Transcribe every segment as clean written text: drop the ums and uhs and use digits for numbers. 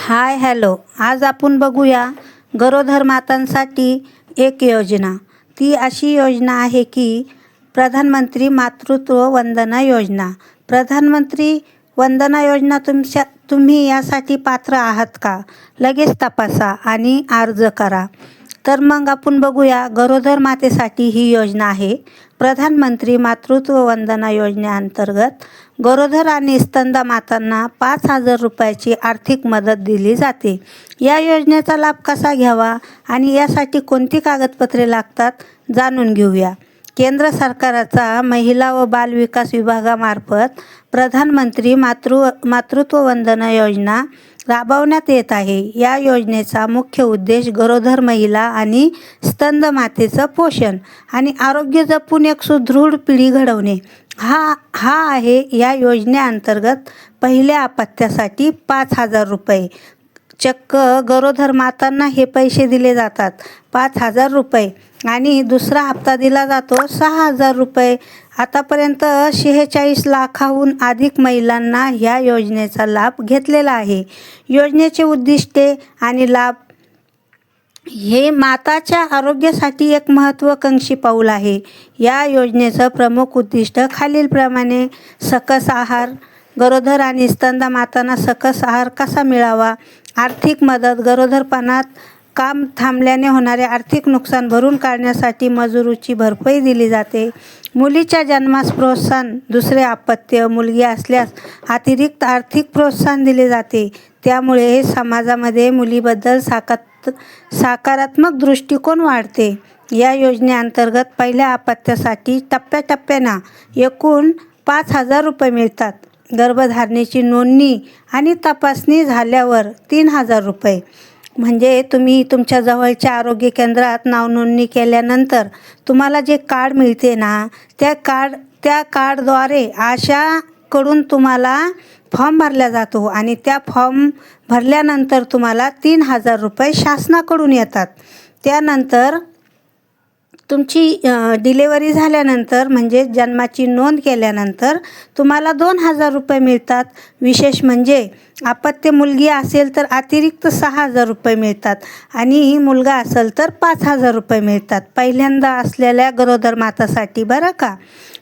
Hello. आज आपण बघूया गरोदर मातांसाठी एक योजना. ती अशी योजना आहे की प्रधानमंत्री मातृत्व वंदना योजना. प्रधानमंत्री वंदना योजना तुम्ही यासाठी पात्र आहात का? लगेच तपासा आणि अर्ज करा. तर मग आपण बघूया, गरोदर मातेसाठी ही योजना आहे. प्रधानमंत्री मातृत्व वंदना योजनेअंतर्गत गरोदर आणि स्तनदा मातांना 5,000 रुपयाची आर्थिक मदत दिली जाते. या योजनेचा लाभ कसा घ्यावा आणि यासाठी कोणती कागदपत्रे लागतात जाणून घेऊया. केंद्र सरकारचा महिला व बाल विकास विभागामार्फत प्रधानमंत्री मातृत्व वंदना योजना राबवण्यात येत आहे. या योजनेचा मुख्य उद्देश गरोदर महिला आणि स्तनद मातेचं पोषण आणि आरोग्य जपून एक सुदृढ पिढी घडवणे हा आहे. या योजनेअंतर्गत पहिल्या अपत्यासाठी 5,000 रुपये चक्क गरोदर मातांना हे पैसे दिले जातात, 5,000 रुपये. आणि दुसरा हप्ता दिला जातो 6,000 रुपये. आतापर्यंत 46 लाखाहून अधिक महिलांना ह्या योजनेचा लाभ घेतलेला आहे. योजनेचे उद्दिष्टे आणि लाभ हे माताच्या आरोग्यासाठी एक महत्त्वाकांक्षी पाऊल आहे. या योजनेचं प्रमुख उद्दिष्ट खालीलप्रमाणे: सकस आहार. गरोदर आणि स्तनदा मातांना सकस आहार कसा मिळावा? आर्थिक मदत. गरोदरपणात काम थांबल्याने होणारे आर्थिक नुकसान भरून काढण्यासाठी मजुरीची भरपाई दिली जाते. मुलीच्या जन्मास प्रोत्साहन. दुसरे अपत्य मुलगी असल्यास अतिरिक्त आर्थिक प्रोत्साहन दिले जाते. त्यामुळे समाजामध्ये मुलीबद्दल सकारात्मक दृष्टिकोन वाढते. या योजनेअंतर्गत पहिल्या अपत्यासाठी टप्प्याटप्प्यानं एकूण 5,000 रुपये मिळतात. गर्भधारणेची नोंदणी आणि तपासणी झाल्यावर 3,000 रुपये. म्हणजे तुम्ही तुमच्या जवळच्या आरोग्य केंद्रात नावनोंदणी केल्यानंतर तुम्हाला जे कार्ड मिळते ना, त्या कार्डद्वारे आशाकडून तुम्हाला फॉर्म भरला जातो आणि त्या फॉर्म भरल्यानंतर तुम्हाला 3,000 रुपये शासनाकडून येतात. त्यानंतर तुमची डिलेवरी झाल्यानंतर म्हणजे जन्माची नोंद केल्यानंतर तुम्हाला 2,000 रुपये मिळतात. विशेष म्हणजे अपत्य मुलगी असेल तर अतिरिक्त 6,000 रुपये मिळतात आणि मुलगा असेल तर 5,000 रुपये मिळतात. पहिल्यांदा असलेल्या गरोदर मातासाठी बरं का.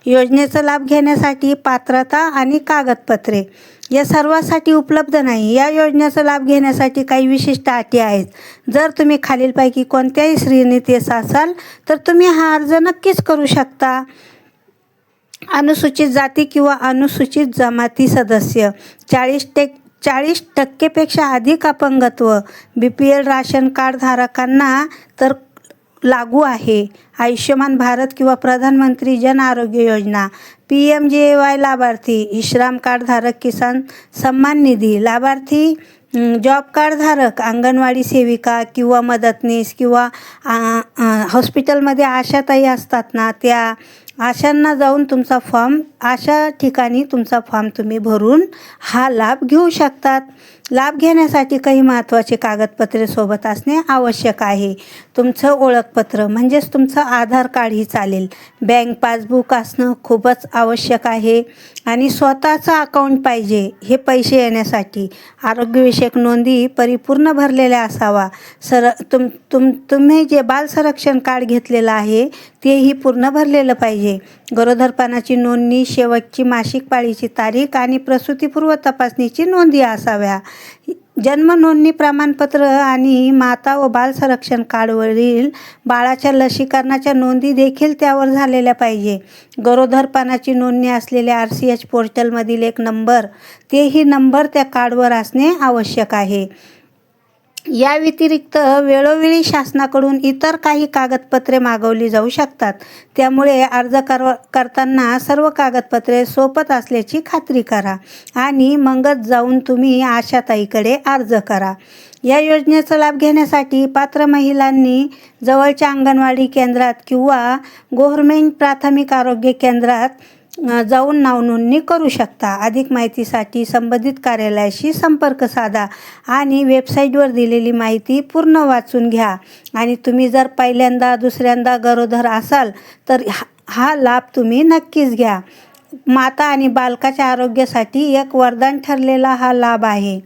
योजनेचा लाभ घेण्यासाठी पात्रता आणि कागदपत्रे या सर्वांसाठी उपलब्ध नाही. या योजनेचा लाभ घेण्यासाठी काही विशिष्ट अटी आहेत. जर तुम्ही खालीलपैकी कोणत्याही श्रेणीत येत असाल तर तुम्ही हा अर्ज नक्कीच करू शकता. अनुसूचित जाती किंवा अनुसूचित जमाती सदस्य, 40% अधिक अपंगत्व, BPL राशन कार्ड धारकांना तर लागू आहे. आयुष्यमान भारत किंवा प्रधानमंत्री जन आरोग्य योजना, PMJY लाभार्थी, इश्राम कार्ड धारक, किसान सन्मान निधी लाभार्थी, जॉब कार्ड धारक, अंगणवाडी सेविका किंवा मदतनीस किंवा हॉस्पिटलमध्ये आशाताई असतात ना, त्या आशांना जाऊन तुमचा फॉर्म, अशा ठिकाणी तुमचा फॉर्म तुम्ही भरून हा लाभ घेऊ शकतात. लाभ घेण्यासाठी काही महत्त्वाचे कागदपत्रे सोबत असणे आवश्यक आहे. तुमचं ओळखपत्र म्हणजेच तुमचं आधार कार्डही चालेल. बँक पासबुक असणं खूपच आवश्यक आहे आणि स्वतःचं अकाउंट पाहिजे हे पैसे येण्यासाठी. आरोग्यविषयक नोंदी परिपूर्ण भरलेल्या असावा. तुम्ही जे बाल संरक्षण कार्ड घेतलेलं आहे तेही पूर्ण भरलेलं पाहिजे. गरोदरपणाची नोंदणी, शेवटची मासिक पाळीची तारीख आणि प्रसूतीपूर्व तपासणीची नोंदी असाव्या. जन्म नोंदणी प्रमाणपत्र आणि माता व बाल संरक्षण कार्डवरील बाळाच्या लसीकरणाच्या नोंदी देखील त्यावर झालेल्या पाहिजे. गरोदरपणाची नोंदणी असलेल्या RCH पोर्टलमधील एक नंबर, तेही नंबर त्या कार्डवर असणे आवश्यक आहे. या व्यतिरिक्त वेळोवेळी शासनाकडून इतर काही कागदपत्रे मागवली जाऊ शकतात. त्यामुळे अर्ज करताना सर्व कागदपत्रे सोबत असल्याची खात्री करा आणि मगच जाऊन तुम्ही आशाताईकडे अर्ज करा. या योजनेचा लाभ घेण्यासाठी पात्र महिलांनी जवळच्या अंगणवाडी केंद्रात किंवा गव्हर्नमेंट प्राथमिक आरोग्य केंद्रात जाऊन नावनोंदणी करू शकता. अधिक माहितीसाठी संबंधित कार्यालयाशी संपर्क साधा आणि वेबसाईटवर दिलेली माहिती पूर्ण वाचून घ्या. आणि तुम्ही जर पहिल्यांदा दुसऱ्यांदा गरोदर असाल तर हा लाभ तुम्ही नक्कीच घ्या. माता आणि बालकाच्या आरोग्यासाठी एक वरदान ठरलेला हा लाभ आहे.